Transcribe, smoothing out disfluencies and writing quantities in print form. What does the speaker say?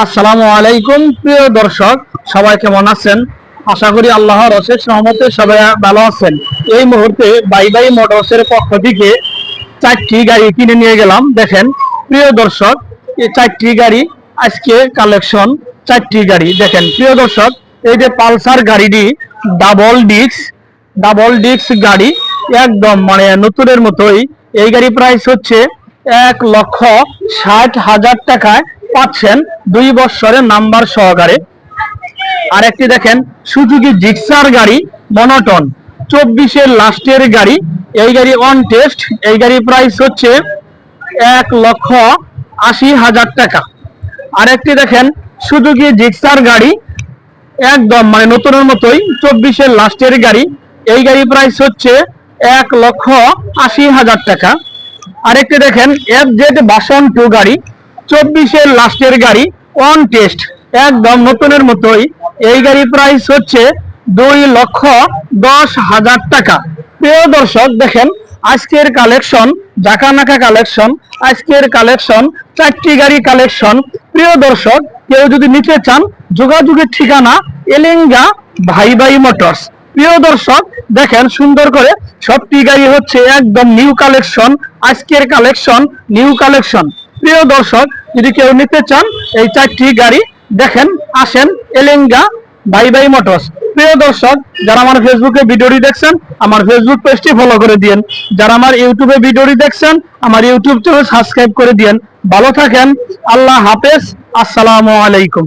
আসসালামু আলাইকুম প্রিয় দর্শক, সবাই কেমন আছেন? আশা করি আল্লাহর অশেষ রহমতে সবাই ভালো আছেন। এই মুহূর্তে বাই বাই মোটরসের পক্ষ থেকে 4টি গাড়ি কিনে নিয়ে গেলাম। দেখেন প্রিয় দর্শক, এই 4টি গাড়ি আজকে কালেকশন। 4টি গাড়ি দেখেন প্রিয় দর্শক, এই যে পালসার গাড়িটি ডাবল ডিক্স গাড়ি, একদম মানে নতুনের মতোই। এই গাড়ি প্রাইস হচ্ছে 1,60,000 টাকায় পাচ্ছেন 2 বছরের নাম্বার সহকারে। আরেকটি দেখেন সুজুকি জিক্সার গাড়ি, মনোটন 24-এর লাস্টের গাড়ি। এই গাড়ি অন টেস্ট। এই গাড়ি প্রাইস হচ্ছে 1,80,000 টাকা। আরেকটি দেখেন সুজুকি জিক্সার গাড়ি, একদম মানে নতুনের মতোই, 24-এর লাস্টের গাড়ি। এই গাড়ি প্রাইস হচ্ছে 1,80,000 টাকা। আরেকটি দেখেন FZ ভার্সন 2 গাড়ি, 24-এর লাস্টের গাড়ি, অন টেস্ট, একদম নতুনের মতোই। এই গাড়ি প্রাইস হচ্ছে 2,10,000 টাকা। প্রিয় দর্শক দেখেন আজকের কালেকশন, জাকানাকা কালেকশন, আজকের কালেকশন 4টি গাড়ি কালেকশন। প্রিয় দর্শক, কেউ যদি নিতে চান, যোগাযোগের ঠিকানা এলেঙ্গা ভাই ভাই মোটরস। প্রিয় দর্শক দেখেন সুন্দর করে সবটি গাড়ি হচ্ছে একদম নিউ কালেকশন, আজকের কালেকশন, নিউ কালেকশন। প্রিয় দর্শক, যদি কেউ নিতে চান এই 4টি গাড়ি দেখেন, আসেন এলেঙ্গা ভাই ভাই মোটরস। প্রিয় দর্শক, যারা আমার ফেসবুকে ভিডিওটি দেখছেন আমার ফেসবুক পেজটি ফলো করে দিয়েন। যারা আমার ইউটিউবে ভিডিওটি দেখছেন আমার ইউটিউব চ্যানেল সাবস্ক্রাইব করে দিয়েন। ভালো থাকেন, আল্লাহ হাফেজ, আসসালামু আলাইকুম।